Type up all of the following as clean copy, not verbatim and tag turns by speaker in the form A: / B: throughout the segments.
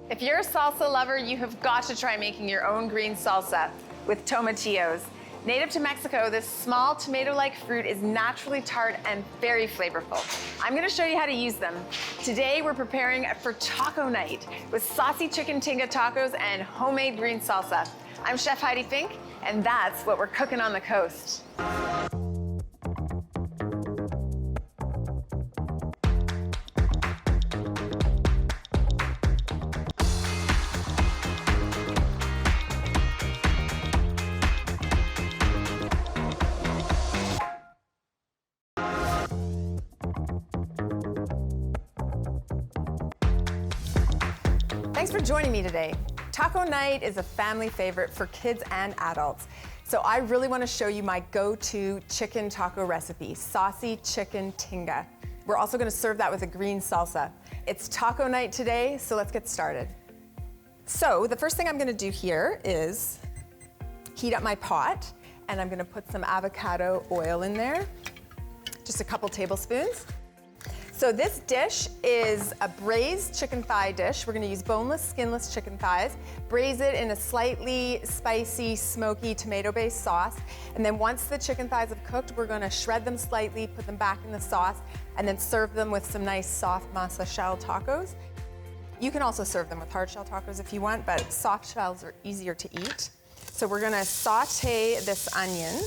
A: If you're a salsa lover, you have got to try making your own green salsa with tomatillos. Native to Mexico, this small tomato-like fruit is naturally tart and very flavorful. I'm gonna show you how to use them. Today, we're preparing for taco night with saucy chicken tinga tacos and homemade green salsa. I'm Chef Heidi Fink, and that's what we're cooking on the coast. Thanks for joining me today. Taco night is a family favorite for kids and adults. So I really want to show you my go-to chicken taco recipe, saucy chicken tinga. We're also going to serve that with a green salsa. It's taco night today, so let's get started. So the first thing I'm going to do here is heat up my pot, and I'm going to put some avocado oil in there, just a couple tablespoons. So this dish is a braised chicken thigh dish. We're gonna use boneless, skinless chicken thighs, braise it in a slightly spicy, smoky, tomato-based sauce. And then once the chicken thighs have cooked, we're gonna shred them slightly, put them back in the sauce, and then serve them with some nice soft masa shell tacos. You can also serve them with hard shell tacos if you want, but soft shells are easier to eat. So we're gonna saute this onion.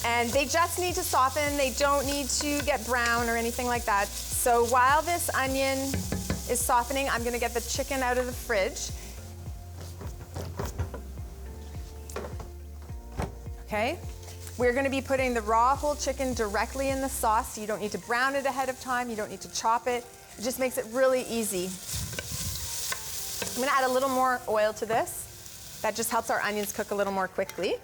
A: And they just need to soften. They don't need to get brown or anything like that. So while this onion is softening, I'm gonna get the chicken out of the fridge. Okay, we're gonna be putting the raw whole chicken directly in the sauce. So you don't need to brown it ahead of time. You don't need to chop it. It just makes it really easy. I'm gonna add a little more oil to this. That just helps our onions cook a little more quickly.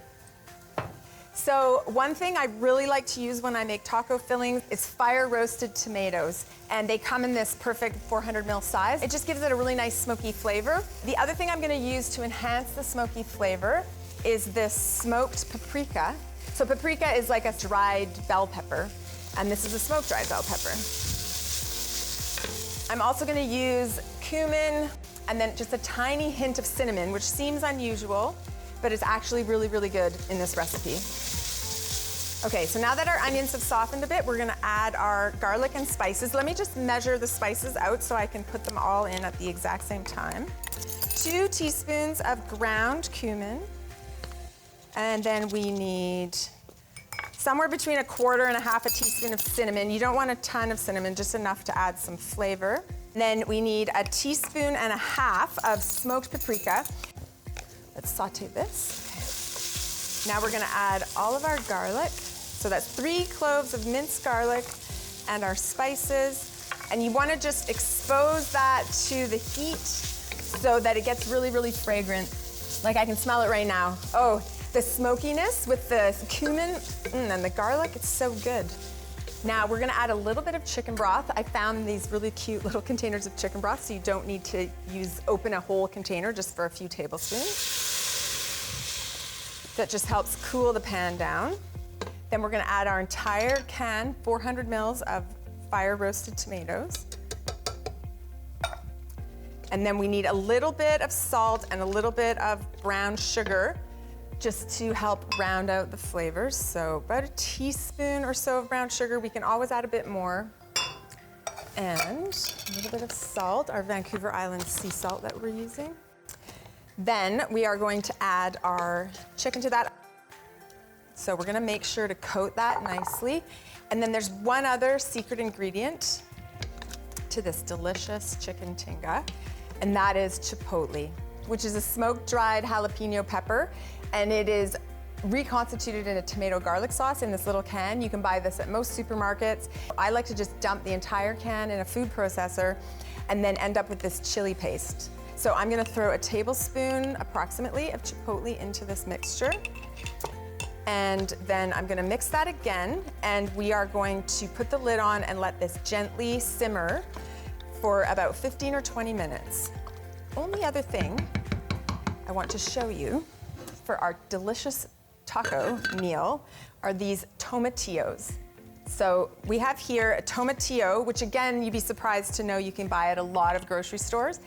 A: So one thing I really like to use when I make taco fillings is fire roasted tomatoes. And they come in this perfect 400 ml size. It just gives it a really nice smoky flavor. The other thing I'm gonna use to enhance the smoky flavor is this smoked paprika. So paprika is like a dried bell pepper, and this is a smoked dried bell pepper. I'm also gonna use cumin and then just a tiny hint of cinnamon, which seems unusual, but it's actually really, really good in this recipe. Okay, so now that our onions have softened a bit, we're gonna add our garlic and spices. Let me just measure the spices out so I can put them all in at the exact same time. 2 teaspoons of ground cumin. And then we need somewhere between 1/4 and 1/2 teaspoon of cinnamon. You don't want a ton of cinnamon, just enough to add some flavor. And then we need 1.5 teaspoons of smoked paprika. Let's saute this. Okay. Now we're gonna add all of our garlic. So that's 3 cloves of minced garlic and our spices. And you wanna just expose that to the heat so that it gets really, really fragrant. Like I can smell it right now. Oh, the smokiness with the cumin and the garlic, it's so good. Now we're gonna add a little bit of chicken broth. I found these really cute little containers of chicken broth, so you don't need to open a whole container, just for a few tablespoons. That just helps cool the pan down. Then we're gonna add our entire can, 400 mils of fire roasted tomatoes. And then we need a little bit of salt and a little bit of brown sugar just to help round out the flavors. So about 1 teaspoon or so of brown sugar. We can always add a bit more. And a little bit of salt, our Vancouver Island sea salt that we're using. Then we are going to add our chicken to that. So we're gonna make sure to coat that nicely. And then there's one other secret ingredient to this delicious chicken tinga, and that is chipotle, which is a smoked dried jalapeno pepper, and it is reconstituted in a tomato garlic sauce in this little can. You can buy this at most supermarkets. I like to just dump the entire can in a food processor and then end up with this chili paste. So I'm gonna throw a tablespoon approximately of chipotle into this mixture. And then I'm gonna mix that again, and we are going to put the lid on and let this gently simmer for about 15 or 20 minutes. Only other thing I want to show you for our delicious taco meal are these tomatillos. So we have here a tomatillo, which again, you'd be surprised to know you can buy at a lot of grocery stores.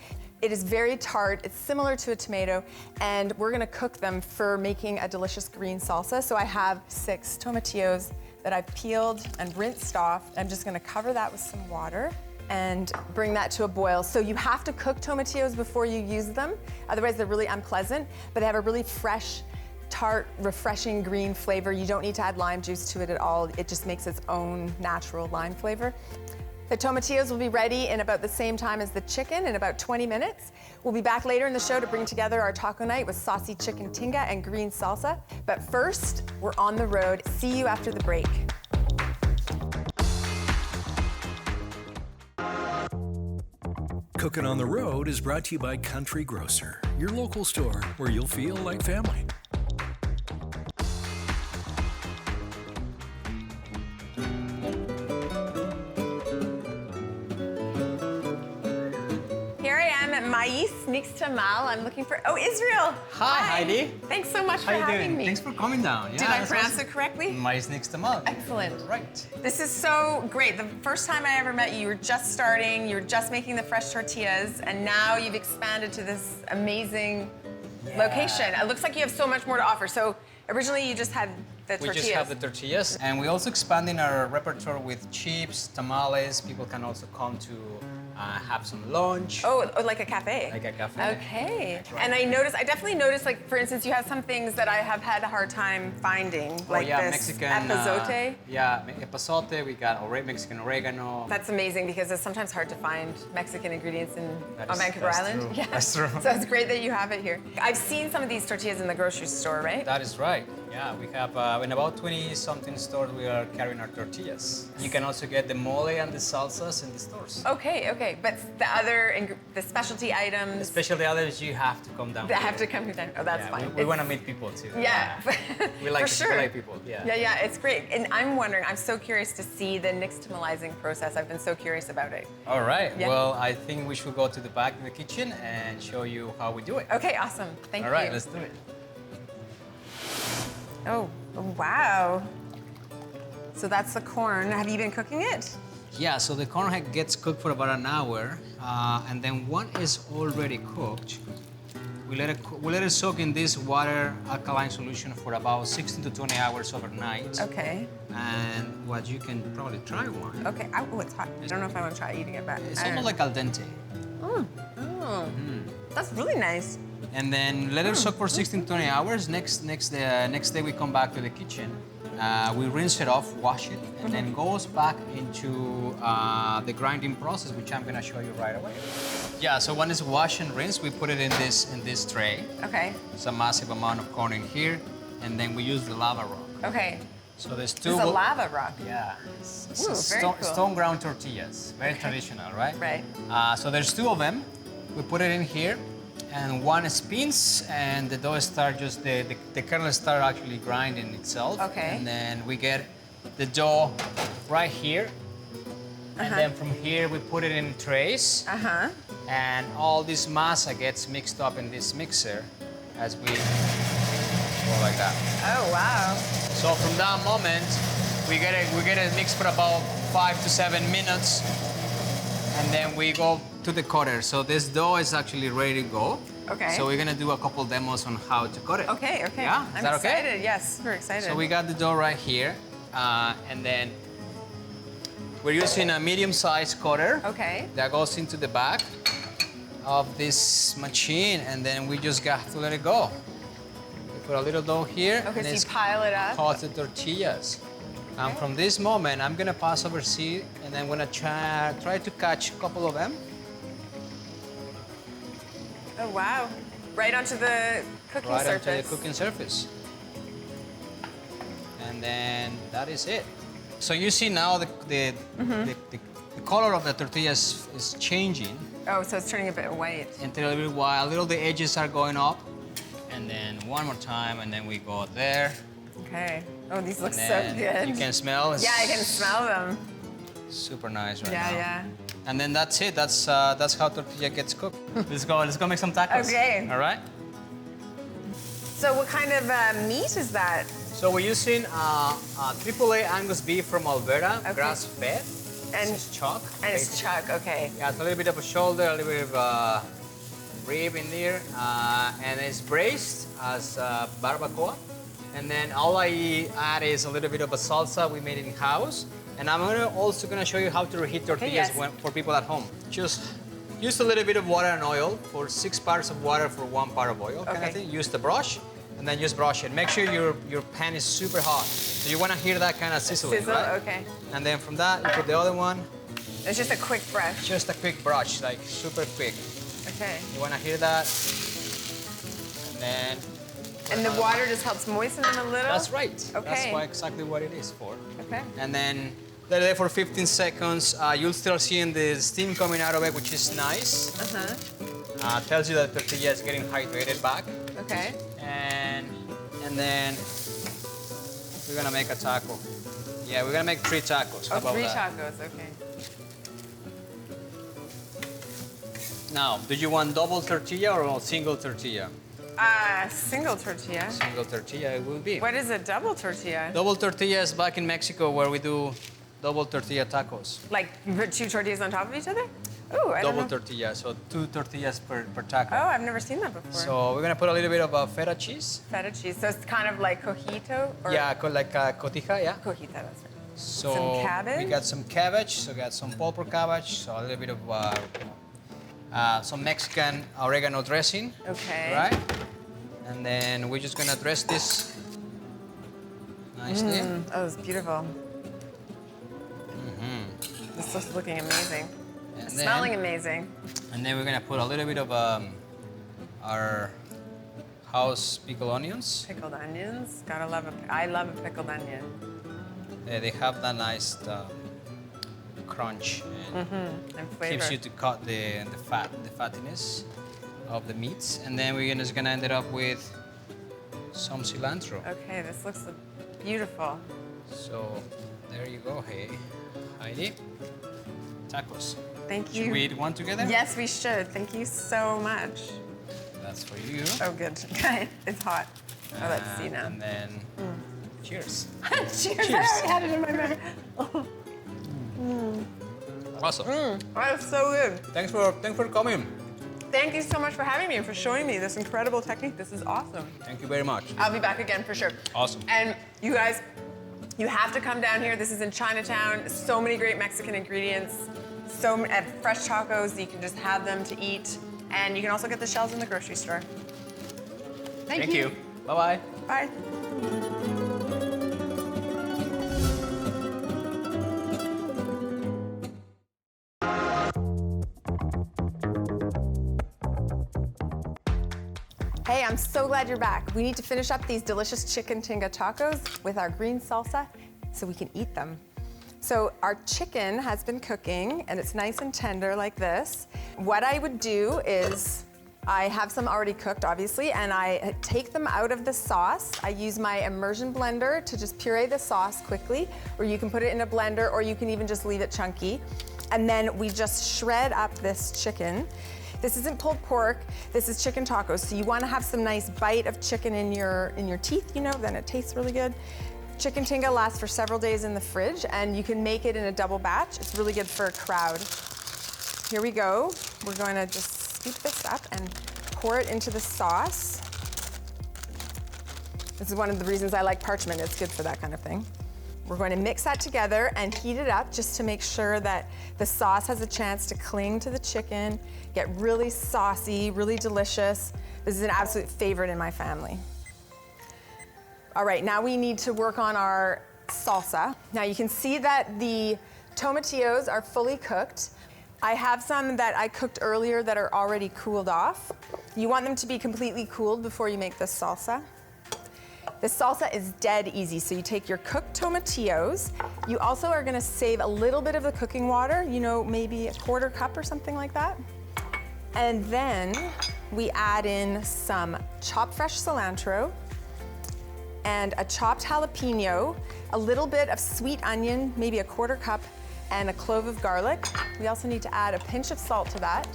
A: It is very tart. It's similar to a tomato, and we're gonna cook them for making a delicious green salsa. So I have 6 tomatillos that I've peeled and rinsed off. I'm just gonna cover that with some water and bring that to a boil. So you have to cook tomatillos before you use them, otherwise they're really unpleasant, but they have a really fresh, tart, refreshing green flavor. You don't need to add lime juice to it at all. It just makes its own natural lime flavor. The tomatillos will be ready in about the same time as the chicken, in about 20 minutes. We'll be back later in the show to bring together our taco night with saucy chicken tinga and green salsa. But first, we're on the road. See you after the break.
B: Cookin' on the Road is brought to you by Country Grocer, your local store where you'll feel like family.
A: Here I am at Maiiz Nixtamal. I'm looking for, Israel.
C: Hi, Heidi.
A: Thanks so much for having me.
C: Thanks for coming down.
A: Did I pronounce it correctly?
C: Maiiz Nixtamal.
A: Excellent.
C: Right.
A: This is so great. The first time I ever met you, you were just starting, you were just making the fresh tortillas, and now you've expanded to this amazing location. It looks like you have so much more to offer. So originally you just had the tortillas.
C: We just have the tortillas, and we also expanding our repertoire with chips, tamales. People can also come to have some lunch.
A: Oh, like a cafe.
C: Like a cafe.
A: Okay.
C: Right.
A: And I definitely noticed, like, for instance, you have some things that I have had a hard time finding, like this
C: Mexican
A: epazote.
C: Epazote. We got Mexican oregano.
A: That's amazing because it's sometimes hard to find Mexican ingredients on Vancouver
C: that's
A: Island.
C: true.
A: Yeah.
C: That's true.
A: So it's great that you have it here. I've seen some of these tortillas in the grocery store, right?
C: That is right. Yeah, we have in about 20-something stores we are carrying our tortillas. You can also get the mole and the salsas in the stores.
A: Okay. But the specialty items.
C: Especially others, you have to come down.
A: They have to come down. Oh, that's fine.
C: We want to meet people too.
A: Yeah.
C: We like
A: For sure.
C: people.
A: Yeah, it's great. And I'm wondering, I'm so curious to see the nixtamalizing process. I've been so curious about it.
C: All right.
A: Yeah.
C: Well, I think we should go to the back of the kitchen and show you how we do it.
A: Okay, awesome. Thank you.
C: All right, let's do it.
A: Oh, wow. So that's the corn. Have you been cooking it?
C: Yeah, so the corn gets cooked for about an hour, and then when it's already cooked, we let it soak in this water alkaline solution for about 16 to 20 hours overnight.
A: Okay.
C: And what you can probably try one.
A: Okay. Oh, it's hot. I don't know if I want to try eating it, but
C: It's almost like al dente.
A: That's really nice.
C: And then let it soak for 16 to 20 hours. Next day we come back to the kitchen. We rinse it off, wash it, and then goes back into the grinding process, which I'm gonna show you right away. Yeah, so when it's washed and rinsed, we put it in this tray.
A: Okay.
C: It's a massive amount of corn in here, and then we use the lava rock.
A: Okay.
C: So there's two.
A: This is a lava rock.
C: Yeah.
A: Ooh, very cool.
C: Stone ground tortillas, very traditional, right?
A: Right.
C: So there's 2 of them. We put it in here, and one spins, and the dough start the kernel start actually grinding itself.
A: Okay.
C: And then we get the dough right here, and then from here we put it in trays. And all this masa gets mixed up in this mixer as we go like that.
A: Oh, wow.
C: So from that moment, we get it mixed for about 5 to 7 minutes, and then we go to the cutter. So this dough is actually ready to go.
A: Okay.
C: So we're gonna do a couple demos on how to cut it.
A: Okay.
C: Yeah,
A: I'm
C: that
A: excited.
C: okay?
A: Yes, we're excited.
C: So we got the dough right here, and then we're using a medium-sized cutter.
A: Okay.
C: That goes into the back of this machine, and then we just got to let it go. We put a little dough here.
A: Okay,
C: and
A: so you
C: it's
A: pile it up.
C: cut the tortillas. And from this moment, I'm gonna pass over seed, and I'm gonna try to catch a couple of them.
A: Oh, wow. Right onto the cooking
C: Right
A: surface.
C: onto the cooking surface. And then that is it. So you see now the color of the tortillas is changing.
A: Oh, so it's turning a bit white.
C: Until a little while, the edges are going up. And then one more time, and then we go there.
A: Okay. Oh, these look
C: And
A: so
C: then
A: good.
C: You can smell.
A: Yeah, I can smell them.
C: Super nice right now.
A: Yeah.
C: And then that's it. That's how tortilla gets cooked. Let's go make some tacos.
A: Okay.
C: All right.
A: So what kind of meat is that?
C: So we're using AAA Angus beef from Alberta,
A: Okay.
C: grass-fed.
A: And
C: This is chuck.
A: And it's chuck, okay.
C: Yeah, it's a little bit of a shoulder, a little bit of rib in there, and it's braised as barbacoa. And then all I add is a little bit of a salsa we made in-house. And I'm also gonna show you how to reheat tortillas for people at home. Just use a little bit of water and oil for 6 parts of water for 1 part of oil, kind of thing. Use the brush, and then just brush it. Make sure your pan is super hot. So you wanna hear that kind of sizzling, right?
A: Okay.
C: And then from that, you put the other one.
A: It's just a quick brush.
C: Just a quick brush, like super quick.
A: Okay.
C: You wanna hear that? And then.
A: And the water just helps moisten them a little?
C: That's right.
A: Okay.
C: That's exactly what it is for.
A: Okay.
C: And then let it there for 15 seconds. You'll still see the steam coming out of it, which is nice. Tells you that the tortilla is getting hydrated back.
A: Okay.
C: And then we're gonna make a taco. Yeah, we're gonna make 3 tacos. How about
A: 3
C: that?
A: tacos, okay.
C: Now, do you want double tortilla or a single tortilla?
A: Single tortilla.
C: Single tortilla it will be.
A: What is a double tortilla?
C: Double tortilla is back in Mexico where we do double tortilla tacos.
A: Like you put 2 tortillas on top of each other? Ooh, I don't know.
C: Double tortilla, so 2 tortillas per taco.
A: Oh, I've never seen that before.
C: So we're gonna put a little bit of feta cheese.
A: Feta cheese. So it's kind of like cojito? Or
C: Yeah, like cotija, yeah.
A: Cojita, that's right.
C: So
A: Some cabbage?
C: we got some cabbage, so we got some pulper cabbage, so a little bit of some Mexican oregano dressing.
A: Okay.
C: Right? And then we're just gonna dress this nicely.
A: Oh, it's beautiful. This is looking amazing.
C: And
A: It's
C: then,
A: smelling amazing.
C: And then we're gonna put a little bit of our house pickled onions.
A: Pickled onions. Gotta love I love a pickled onion.
C: They have that nice crunch and
A: And flavor.
C: keeps you to cut the fattiness of the meats. And then we're just gonna end it up with some cilantro.
A: Okay, this looks beautiful.
C: So there you go, hey, Heidi. Tacos.
A: Thank you.
C: Should we eat one together?
A: Yes, we should. Thank you so much.
C: That's for you.
A: Oh, good. Okay, it's hot. Oh, let's see now.
C: And then, cheers.
A: Cheers.
C: Cheers.
A: I already had it in my mouth.
C: Awesome.
A: That is so good.
C: Thanks for coming.
A: Thank you so much for having me and for showing me this incredible technique. This is awesome.
C: Thank you very much.
A: I'll be back again for sure.
C: Awesome.
A: And you guys, you have to come down here. This is in Chinatown. So many great Mexican ingredients. Fresh tacos. You can just have them to eat. And you can also get the shells in the grocery store. Thank you.
C: Bye-bye.
A: Bye. Hey, I'm so glad you're back. We need to finish up these delicious chicken tinga tacos with our green salsa so we can eat them. So our chicken has been cooking and it's nice and tender like this. What I would do is I have some already cooked, obviously, and I take them out of the sauce. I use my immersion blender to just puree the sauce quickly, or you can put it in a blender, or you can even just leave it chunky. And then we just shred up this chicken. This isn't pulled pork, this is chicken tacos. So you wanna have some nice bite of chicken in your teeth, you know, then it tastes really good. Chicken tinga lasts for several days in the fridge, and you can make it in a double batch. It's really good for a crowd. Here we go. We're going to just scoop this up and pour it into the sauce. This is one of the reasons I like parchment. It's good for that kind of thing. We're going to mix that together and heat it up just to make sure that the sauce has a chance to cling to the chicken, get really saucy, really delicious. This is an absolute favorite in my family. All right, now we need to work on our salsa. Now you can see that the tomatillos are fully cooked. I have some that I cooked earlier that are already cooled off. You want them to be completely cooled before you make this salsa. This salsa is dead easy, so you take your cooked tomatillos. You also are gonna save a little bit of the cooking water, you know, maybe a 1/4 cup or something like that. And then we add in some chopped fresh cilantro and a chopped jalapeno, a little bit of sweet onion, maybe a 1/4 cup, and a clove of garlic. We also need to add a pinch of salt to that.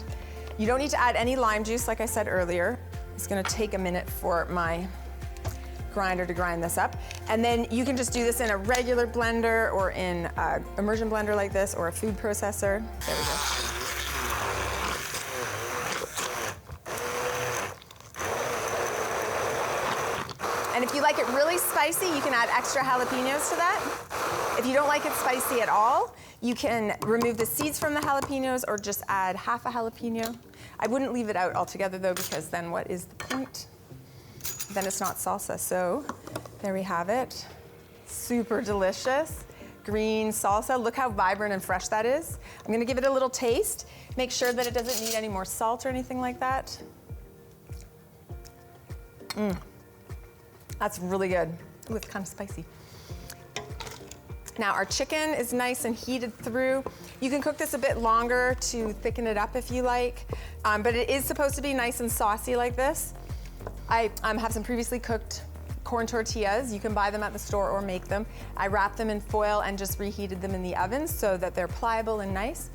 A: You don't need to add any lime juice, like I said earlier. It's gonna take a minute for my grinder to grind this up. And then you can just do this in a regular blender or in an immersion blender like this or a food processor. There we go. And if you like it really spicy, you can add extra jalapenos to that. If you don't like it spicy at all, you can remove the seeds from the jalapenos or just add half a jalapeno. I wouldn't leave it out altogether though, because then what is the point? Then it's not salsa. So there we have it. Super delicious. Green salsa. Look how vibrant and fresh that is. I'm gonna give it a little taste. Make sure that it doesn't need any more salt or anything like that. That's really good. Ooh, it's kind of spicy. Now our chicken is nice and heated through. You can cook this a bit longer to thicken it up if you like, but it is supposed to be nice and saucy like this. I have some previously cooked corn tortillas. You can buy them at the store or make them. I wrapped them in foil and just reheated them in the oven so that they're pliable and nice.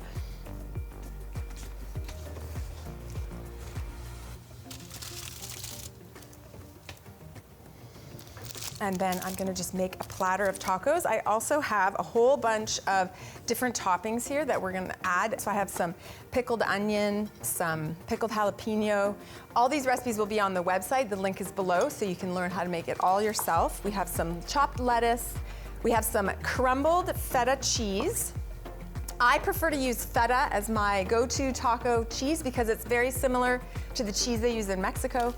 A: And then I'm gonna just make a platter of tacos. I also have a whole bunch of different toppings here that we're gonna add. So I have some pickled onion, some pickled jalapeno. All these recipes will be on the website. The link is below so you can learn how to make it all yourself. We have some chopped lettuce. We have some crumbled feta cheese. I prefer to use feta as my go-to taco cheese because it's very similar to the cheese they use in Mexico.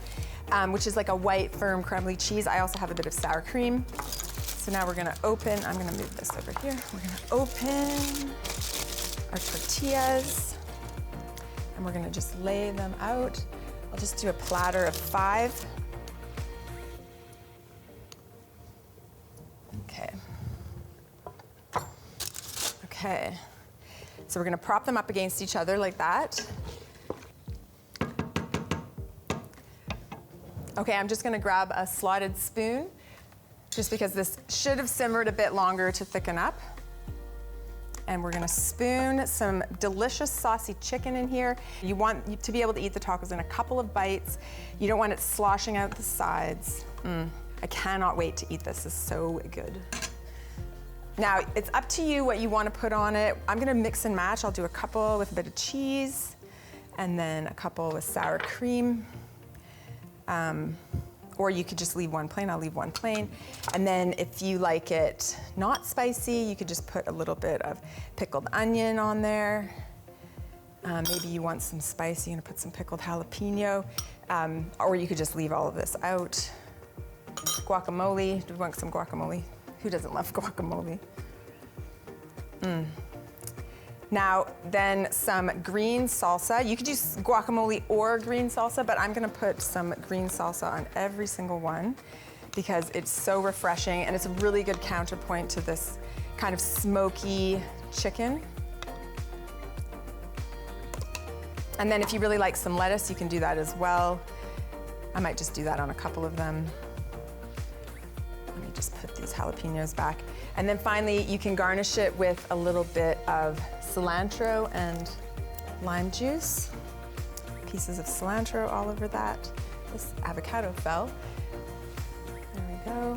A: Which is like a white, firm, crumbly cheese. I also have a bit of sour cream. So now we're gonna open, I'm gonna move this over here. We're gonna open our tortillas and we're gonna just lay them out. I'll just do a platter of 5. Okay. Okay. So we're gonna prop them up against each other like that. Okay, I'm just gonna grab a slotted spoon, just because this should have simmered a bit longer to thicken up. And we're gonna spoon some delicious saucy chicken in here. You want to be able to eat the tacos in a couple of bites. You don't want it sloshing out the sides. I cannot wait to eat this, it's so good. Now, it's up to you what you wanna put on it. I'm gonna mix and match. I'll do a couple with a bit of cheese, and then a couple with sour cream. Or you could just leave one plain. I'll leave one plain. And then if you like it not spicy, you could just put a little bit of pickled onion on there. Maybe you want some spice, you're gonna put some pickled jalapeno. Or you could just leave all of this out. Guacamole, do we want some guacamole? Who doesn't love guacamole? Now, then some green salsa. You could use guacamole or green salsa, but I'm gonna put some green salsa on every single one because it's so refreshing and it's a really good counterpoint to this kind of smoky chicken. And then if you really like some lettuce, you can do that as well. I might just do that on a couple of them. Let me just put these jalapenos back. And then finally, you can garnish it with a little bit of cilantro and lime juice. Pieces of cilantro all over that. This avocado fell. There we go.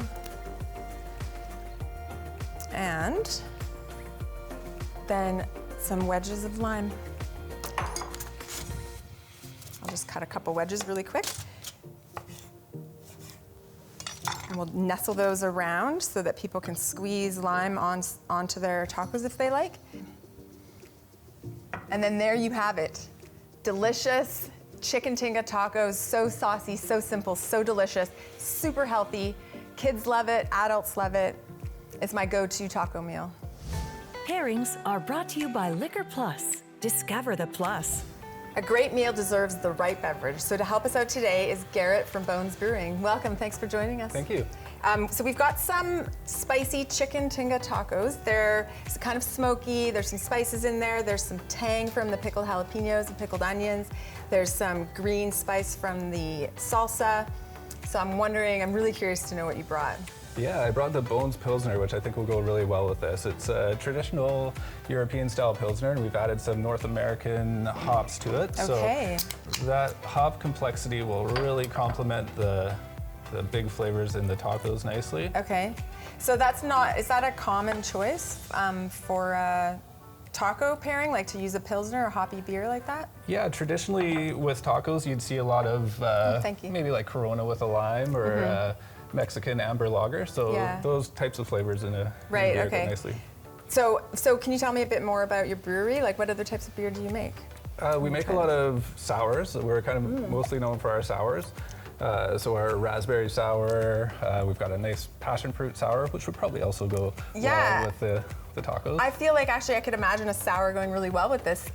A: And then some wedges of lime. I'll just cut a couple wedges really quick. And we'll nestle those around so that people can squeeze lime onto their tacos if they like. And then there you have it. Delicious chicken tinga tacos, so saucy, so simple, so delicious, super healthy. Kids love it, adults love it. It's my go-to taco meal.
D: Pairings are brought to you by Liquor Plus. Discover the plus.
A: A great meal deserves the right beverage. So to help us out today is Garrett from Bones Brewing. Welcome, thanks for joining us.
E: Thank you.
A: So we've got some spicy chicken tinga tacos. They're kind of smoky, there's some spices in there, there's some tang from the pickled jalapenos and pickled onions, there's some green spice from the salsa. So I'm really curious to know what you brought.
E: Yeah, I brought the Bones Pilsner, which I think will go really well with this. It's a traditional European-style Pilsner, and we've added some North American hops to it.
A: Okay.
E: So that hop complexity will really complement the big flavors in the tacos nicely.
A: Okay. So is that a common choice for a taco pairing, like to use a Pilsner or hoppy beer like that?
E: Yeah, traditionally with tacos, you'd see a lot of
A: thank you.
E: maybe like Corona with a lime or Mexican amber lager. So
A: Yeah.
E: those types of flavors in a
A: Right,
E: beer
A: okay.
E: go nicely.
A: So can you tell me a bit more about your brewery? Like, what other types of beer do you make?
E: We make a lot of sours. We're kind of mostly known for our sours. So our raspberry sour, we've got a nice passion fruit sour, which would probably also go
A: Yeah.
E: well with the tacos.
A: I feel like actually I could imagine a sour going really well with this,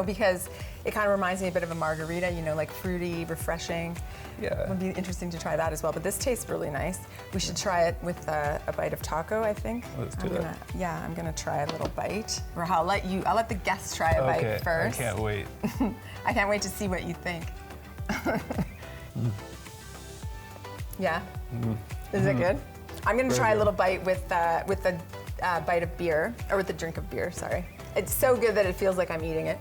A: because it kind of reminds me a bit of a margarita, like fruity, refreshing.
E: Yeah.
A: It would be interesting to try that as well, but this tastes really nice. We should try it with a bite of taco, I think.
E: Let's do that.
A: I'm gonna try a little bite. Or I'll let the guests try a bite first.
E: I can't wait.
A: I can't wait to see what you think. Yeah? Is it good? I'm gonna try a little bite with the bite of beer, or with the drink of beer, sorry. It's so good that it feels like I'm eating it.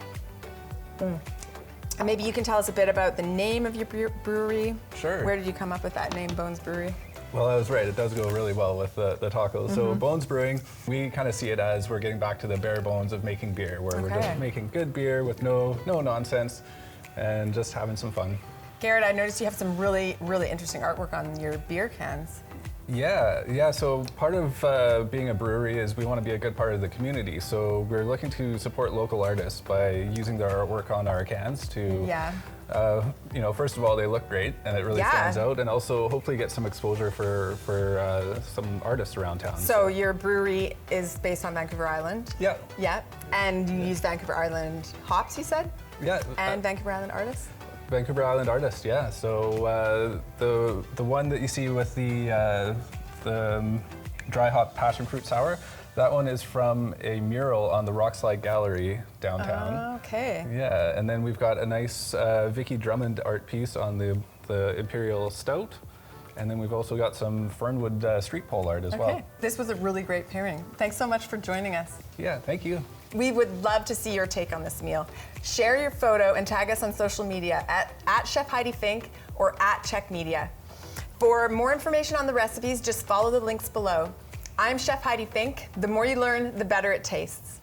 A: And maybe you can tell us a bit about the name of your brewery.
E: Sure.
A: Where did you come up with that name, Bones Brewery?
E: Well, I was right. It does go really well with the tacos. So Bones Brewing, we kind of see it as we're getting back to the bare bones of making beer, where we're just making good beer with no nonsense and just having some fun.
A: Garrett, I noticed you have some really, really interesting artwork on your beer cans.
E: Yeah. So part of being a brewery is we want to be a good part of the community. So we're looking to support local artists by using their artwork on our cans to, first of all, they look great and it really stands out, and also hopefully get some exposure for some artists around town.
A: So your brewery is based on Vancouver Island?
E: Yeah.
A: Yeah. And you use Vancouver Island hops, you said?
E: Yeah.
A: And Vancouver Island artists?
E: Vancouver Island artist, yeah. So the one that you see with the dry hop passion fruit sour, that one is from a mural on the Rockslide Gallery downtown.
A: Oh, okay.
E: Yeah, and then we've got a nice Vicky Drummond art piece on the Imperial Stout, and then we've also got some Fernwood street pole art as well.
A: This was a really great pairing. Thanks so much for joining us.
E: Yeah, thank you.
A: We would love to see your take on this meal. Share your photo and tag us on social media at Chef Heidi Fink or at Chek Media. For more information on the recipes, just follow the links below. I'm Chef Heidi Fink. The more you learn, the better it tastes.